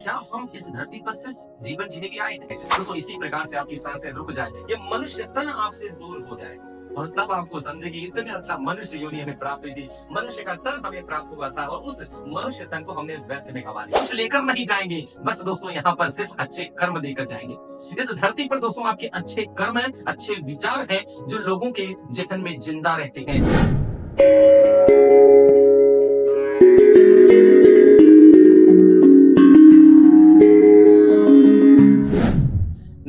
क्या हम इस धरती पर सिर्फ जीवन जीने के आए हैं? दोस्तों इसी प्रकार से आपकी सांसें रुक जाए, ये मनुष्य तन आपसे दूर हो जाए और तब आपको समझे कि इतने अच्छा मनुष्य योनि हमें प्राप्त हुई थी, मनुष्य का तन हमें प्राप्त हुआ था और उस मनुष्य तन को हमने व्यर्थ में गवा दिया। कुछ लेकर नहीं जाएंगे, बस दोस्तों यहाँ पर सिर्फ अच्छे कर्म देकर जाएंगे। इस धरती पर दोस्तों आपके अच्छे कर्म हैं, अच्छे विचार हैं जो लोगों के जीवन में जिंदा रहते हैं।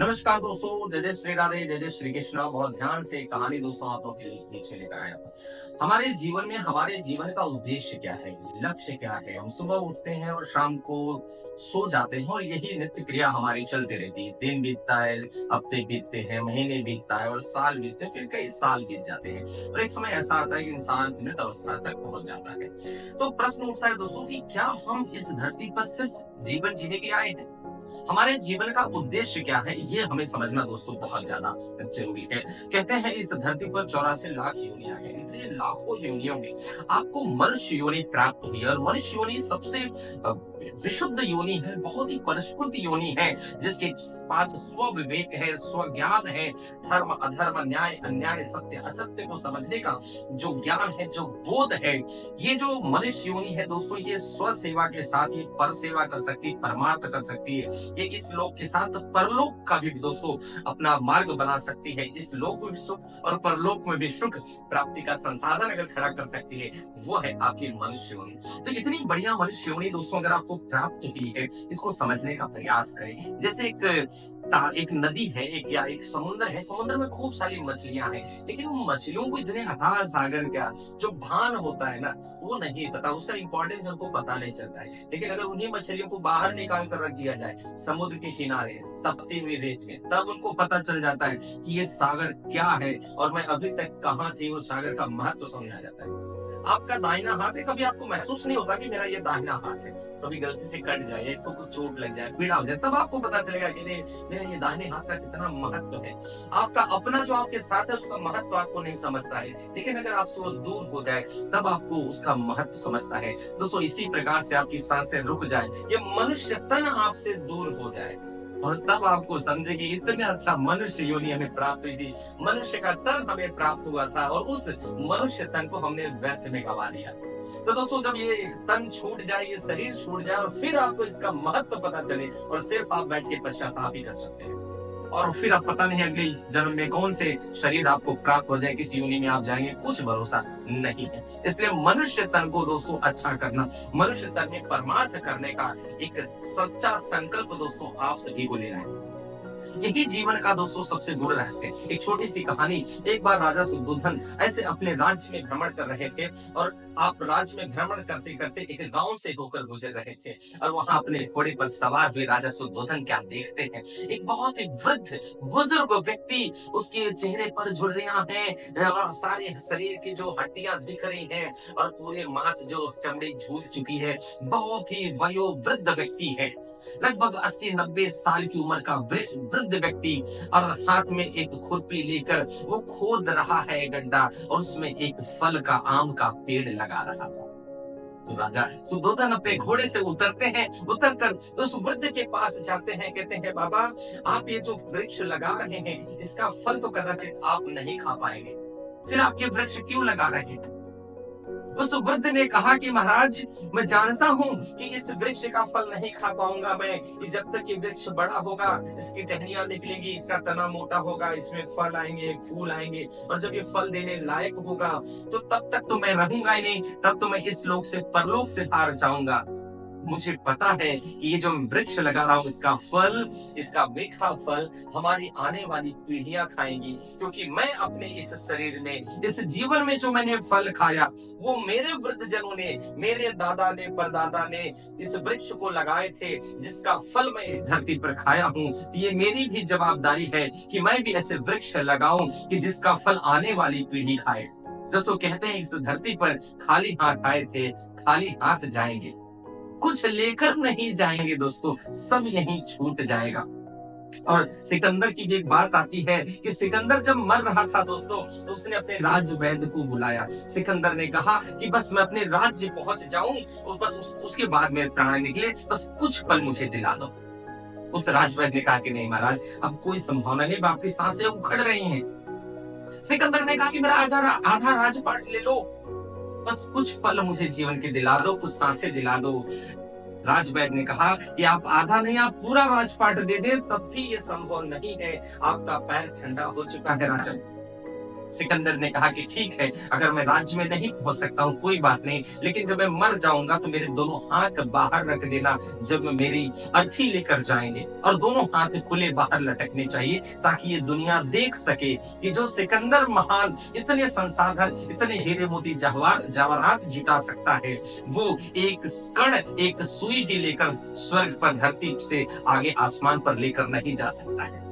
नमस्कार दोस्तों, जय जय श्री राधे, जय जय श्री कृष्णा। बहुत ध्यान से कहानी दोस्तों आप लोग के पीछे लेकर आया हूं। हमारे जीवन में हमारे जीवन का उद्देश्य क्या है, लक्ष्य क्या है। हम सुबह उठते हैं और शाम को सो जाते हैं और यही नित्य क्रिया हमारी चलती रहती है। दिन बीतता है, हफ्ते बीतते हैं, महीने बीतता है और साल बीतते हैं, फिर कई साल बीत जाते हैं और एक समय ऐसा आता है कि इंसान मृत अवस्था तक पहुंच जाता है। तो प्रश्न उठता है दोस्तों कि क्या हम इस धरती पर सिर्फ जीवन जीने के आए हैं? हमारे जीवन का उद्देश्य क्या है, ये हमें समझना दोस्तों बहुत ज्यादा जरूरी है। कहते हैं इस धरती पर 84 लाख योनियां हैं। इतने लाखों योनियों में आपको मनुष्य योनि प्राप्त हुई है और मनुष्य योनि सबसे विशुद्ध योनि है, बहुत ही परिष्कृत योनि है, जिसके पास स्व विवेक है, स्व ज्ञान है, धर्म अधर्म, न्याय अन्याय, सत्य असत्य को समझने का जो ज्ञान है, जो बोध है। ये जो मनुष्य योनि है दोस्तों, ये स्व सेवा के साथ ये पर सेवा कर सकती है, परमार्थ कर सकती है। ये इस लोक के साथ परलोक का भी दोस्तों अपना मार्ग बना सकती है। इस लोक में भी सुख और परलोक में भी सुख प्राप्ति का संसाधन अगर खड़ा कर सकती है, वो है आपकी मनुष्य योनि। तो इतनी बढ़िया मनुष्य योनि दोस्तों अगर आपको प्राप्त हुई है, इसको समझने का प्रयास करें। जैसे एक नदी है, एक समुद्र है, समुद्र में खूब सारी मछलियां हैं, लेकिन उन मछलियों को इतने अथाह सागर का जो भान होता है ना, वो नहीं पता, उसका इंपॉर्टेंस हमको पता नहीं चलता है। लेकिन अगर उन्हीं मछलियों को बाहर निकाल कर रख दिया जाए समुद्र के किनारे तपती हुई रेत में, तब उनको पता चल जाता है कि ये सागर क्या है और मैं अभी तक कहाँ थी। वो सागर का महत्व समझ आ जाता है। आपका दाहिना हाथ है, कभी आपको महसूस नहीं होता कि मेरा ये दाहिना हाथ है, कभी गलती से कट जाए या इसको कुछ चोट लग जाए, पीड़ा हो जाए, तब आपको पता चलेगा कि मेरा ये दाहिने हाथ का कितना महत्व है। आपका अपना जो आपके साथ है उसका महत्व आपको नहीं समझता है, लेकिन अगर आपसे वो दूर हो जाए तब आपको उसका महत्व समझता है। दोस्तों इसी प्रकार से आपकी सांसें रुक जाए, ये मनुष्य तन आपसे दूर हो जाए और तब आपको समझे कि इतने अच्छा मनुष्य योनि हमें प्राप्त हुई थी, मनुष्य का तन हमें प्राप्त हुआ था और उस मनुष्य तन को हमने व्यर्थ में गवा दिया। तो दोस्तों जब ये तन छूट जाए, ये शरीर छूट जाए और फिर आपको इसका महत्व पता चले और सिर्फ आप बैठ के पश्चाताप ही कर सकते हैं और फिर आप पता नहीं अगले जन्म में कौन से शरीर आपको प्राप्त हो जाए, किस योनि में आप जाएंगे, कुछ भरोसा नहीं है। इसलिए मनुष्य तन को दोस्तों अच्छा करना, मनुष्य तन में परमार्थ करने का एक सच्चा संकल्प दोस्तों आप सभी को लेना है। यही जीवन का दोस्तों सबसे गुड़ रहस्य। एक छोटी सी कहानी। एक बार राजा शुद्धोधन ऐसे अपने राज्य में भ्रमण कर रहे थे और आप राज्य में भ्रमण करते करते एक गांव से होकर गुजर रहे थे और वहां अपने घोड़े पर सवार हुए राजा शुद्धोधन क्या देखते हैं, एक बहुत ही वृद्ध बुजुर्ग व्यक्ति, उसके चेहरे पर झुर्रियां हैं और सारे शरीर की जो हड्डियां दिख रही हैं और पूरे मांस जो चमड़ी झूल चुकी है, बहुत ही वयोवृद्ध व्यक्ति है, लगभग 80-90 साल की उम्र का वृद्ध व्यक्ति और हाथ में एक खुरपी लेकर वो खोद रहा है गड्ढा और उसमें एक फल का आम का पेड़ लगा रहा था। तो राजा शुद्धोधन अपने घोड़े से उतरते हैं, उतरकर तो उस वृद्ध के पास जाते हैं, कहते हैं बाबा आप ये जो वृक्ष लगा रहे हैं इसका फल तो कदाचित आप नहीं खा पाएंगे, फिर आप ये वृक्ष क्यों लगा रहे हैं? उस वृद्ध ने कहा कि महाराज मैं जानता हूँ कि इस वृक्ष का फल नहीं खा पाऊंगा मैं, कि जब तक ये वृक्ष बड़ा होगा, इसकी टहनियां निकलेंगी, इसका तना मोटा होगा, इसमें फल आएंगे, फूल आएंगे और जब ये फल देने लायक होगा तो तब तक तो मैं रहूंगा ही नहीं, तब तो मैं इस लोक से परलोक से हार जाऊंगा। मुझे पता है कि ये जो वृक्ष लगा रहा हूँ इसका फल, इसका मीठा फल हमारी आने वाली पीढ़ियां खाएंगी, क्योंकि मैं अपने इस शरीर में, इस जीवन में जो मैंने फल खाया वो मेरे वृद्धजनों ने, मेरे दादा ने, परदादा ने इस वृक्ष को लगाए थे, जिसका फल मैं इस धरती पर खाया हूँ। ये मेरी भी जवाबदारी है कि मैं भी ऐसे वृक्ष लगाऊं कि जिसका फल आने वाली पीढ़ी खाए। दोस्तों कहते हैं इस धरती पर खाली हाथ आए थे, खाली हाथ जाएंगे, कुछ लेकर नहीं जाएंगे दोस्तों, सब यहीं छूट जाएगा। और सिकंदर की भी एक बात आती है कि सिकंदर जब मर रहा था दोस्तों, तो उसने अपने राजवैद्य को बुलाया। सिकंदर ने कहा कि बस मैं अपने राज्य पहुंच जाऊं और बस उसके बाद मेरे प्राण निकले, बस कुछ पल मुझे दिला दो। उस राजवैद्य ने कहा कि नहीं महाराज, अब कोई संभावना नहीं, आपकी सांसें उखड़ रही हैं। सिकंदर ने कहा कि मेरा आधा राजपाट ले लो, बस कुछ पल मुझे जीवन के दिला दो, कुछ सांसें दिला दो। राजवैद्य ने कहा कि आप आधा नहीं, आप पूरा राजपाट दे दें, तब भी ये संभव नहीं है, आपका पैर ठंडा हो चुका है राजन। सिकंदर ने कहा कि ठीक है, अगर मैं राज्य में नहीं पहुंच सकता हूँ कोई बात नहीं, लेकिन जब मैं मर जाऊंगा तो मेरे दोनों हाथ बाहर रख देना जब मेरी अर्थी लेकर जाएंगे, और दोनों हाथ खुले बाहर लटकने चाहिए, ताकि ये दुनिया देख सके कि जो सिकंदर महान इतने संसाधन, इतने हीरे मोती जवाहरात जुटा सकता है, वो एक कण, एक सुई ही लेकर स्वर्ग पर, धरती से आगे आसमान पर लेकर नहीं जा सकता है।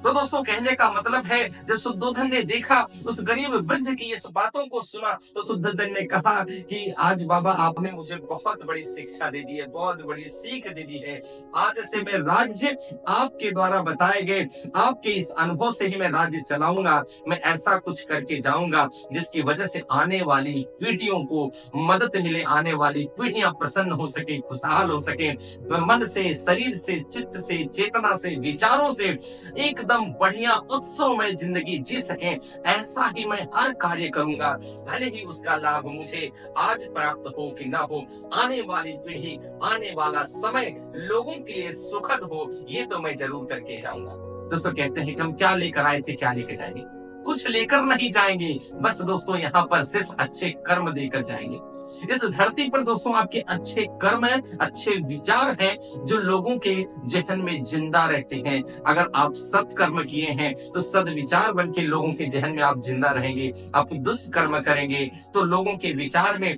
तो दोस्तों, कहने का मतलब है, जब शुद्धोधन ने देखा, उस गरीब वृद्ध की इस बातों को सुना, तो शुद्धोधन ने कहा कि आज बाबा आपने मुझे बहुत बड़ी शिक्षा दे दी है, बहुत बड़ी सीख दे दी है। आज से मैं राज्य आपके द्वारा बताए गए, आपके इस अनुभव से ही मैं राज्य चलाऊंगा। मैं ऐसा कुछ करके जाऊंगा जिसकी वजह से आने वाली पीढ़ियों को मदद मिले, आने वाली पीढ़ियां प्रसन्न हो सके, खुशहाल हो सके, मन से, शरीर से, चित्त से, चेतना से, विचारों से एकदम बढ़िया उत्सव में जिंदगी जी सके। ऐसा ही मैं हर कार्य करूंगा, भले ही उसका लाभ मुझे आज प्राप्त हो कि ना हो, आने वाली पीढ़ी, आने वाला समय लोगों के लिए सुखद हो, ये तो मैं जरूर करके जाऊंगा। दोस्तों, कहते हैं कि हम क्या लेकर आए थे, क्या लेकर जाएंगे? कुछ लेकर नहीं जाएंगे, बस दोस्तों यहाँ पर सिर्फ अच्छे कर्म देकर जाएंगे। इस धरती पर दोस्तों आपके अच्छे कर्म हैं, अच्छे विचार हैं, जो लोगों के जहन में जिंदा रहते हैं। अगर आप सत्कर्म किए हैं तो सद्विचार बन के लोगों के जहन में आप जिंदा रहेंगे। आप दुष्कर्म करेंगे तो लोगों के विचार में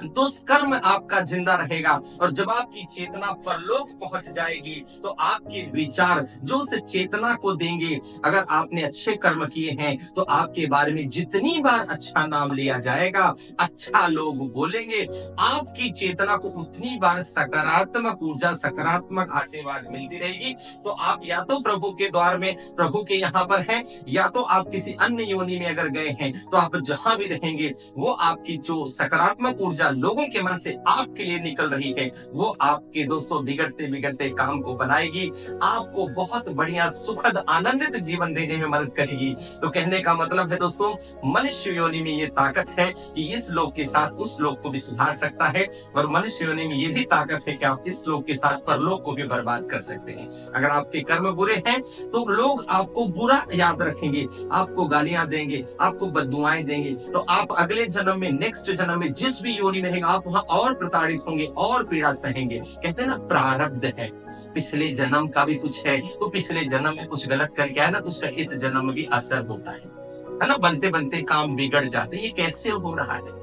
दुष्कर्म आपका जिंदा रहेगा। और जब आपकी चेतना परलोक पहुंच जाएगी, तो आपके विचार जो उस चेतना को देंगे, अगर आपने अच्छे कर्म किए हैं तो आपके बारे में जितनी बार अच्छा नाम लिया जाएगा, अच्छा लोग बोलेंगे, आपकी चेतना को उतनी बार सकारात्मक ऊर्जा, सकारात्मक आशीर्वाद मिलती रहेगी। तो आप या तो प्रभु के द्वार में, प्रभु के यहाँ पर हैं, या तो आप किसी अन्य योनि में अगर गए हैं, तो आप जहां भी रहेंगे, वो आपकी जो सकारात्मक ऊर्जा लोगों के मन से आपके लिए निकल रही है, वो आपके दोस्तों बिगड़ते बिगड़ते काम को बनाएगी, आपको बहुत बढ़िया सुखद आनंदित जीवन देने में मदद करेगी। तो कहने का मतलब है दोस्तों, मनुष्य योनि में ये ताकत है कि इस लोक के साथ उस लोक को भी सुधार सकता है, और मनुष्य योनि में ये भी ताकत है कि आप इस लोक के साथ परलोक को भी बर्बाद कर सकते हैं। अगर आपके कर्म बुरे हैं तो लोग आपको बुरा याद रखेंगे, आपको गालियां देंगे, आपको बद्दुआएं देंगे, तो आप अगले जन्म में, नेक्स्ट जन्म में, जिस भी योनि में रहेंगे, आप वहां और प्रताड़ित होंगे और पीड़ा सहेंगे। कहते हैं ना, प्रारब्ध है, पिछले जन्म का भी कुछ है, तो पिछले जन्म में कुछ गलत करके आया ना, तो उसका इस जन्म में भी असर होता है ना। बनते बनते काम बिगड़ जाते हैं। ये कैसे हो रहा है?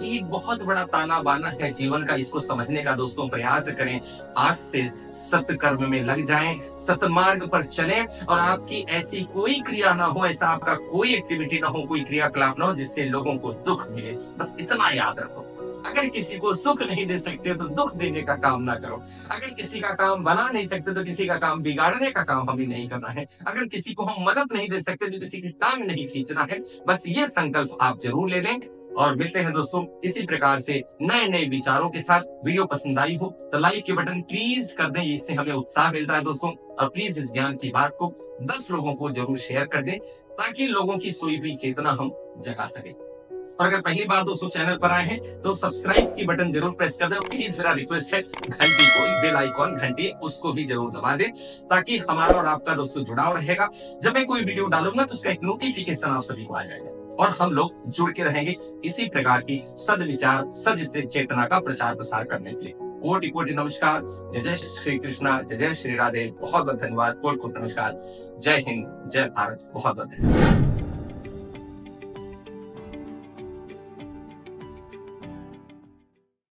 ये बहुत बड़ा ताना बाना है जीवन का। इसको समझने का दोस्तों प्रयास करें। आज से सत्कर्म में लग जाएं, सतमार्ग पर चलें, और आपकी ऐसी कोई क्रिया ना हो, ऐसा आपका कोई एक्टिविटी ना हो, कोई क्रियाकलाप ना हो जिससे लोगों को दुख मिले। बस इतना याद रखो, अगर किसी को सुख नहीं दे सकते तो दुख देने का काम ना करो। अगर किसी का काम बना नहीं सकते तो किसी का काम बिगाड़ने का काम हमें नहीं करना है। अगर किसी को हम मदद नहीं दे सकते तो किसी की टांग नहीं खींचना है। बस ये संकल्प आप जरूर ले लें, और मिलते हैं दोस्तों इसी प्रकार से नए नए विचारों के साथ। वीडियो पसंद आई हो तो लाइक के बटन प्लीज कर दें, इससे हमें उत्साह मिलता है दोस्तों। और प्लीज इस ज्ञान की बात को 10 लोगों को जरूर शेयर कर दें, ताकि लोगों की सोई हुई चेतना हम जगा सके। और अगर पहली बार दोस्तों चैनल पर आए हैं तो सब्सक्राइब की बटन जरूर प्रेस कर दें। प्लीज मेरा रिक्वेस्ट है, घंटी को, बेल आइकॉन घंटी, उसको भी जरूर दबा दें, ताकि हमारा और आपका दोस्तों जुड़ाव रहेगा। जब मैं कोई वीडियो डालूंगा तो उसका एक नोटिफिकेशन आप सभी को आ जाएगा, और हम लोग जुड़ के रहेंगे इसी प्रकार की सद्विचार, सद चेतना का प्रचार प्रसार करने के लिए। कोटि कोटि नमस्कार। जय जय श्री कृष्णा, जय जय श्री राधे। बहुत बहुत धन्यवाद। कोटि कोटि नमस्कार। जय हिंद, जय भारत। बहुत बहुत धन्यवाद।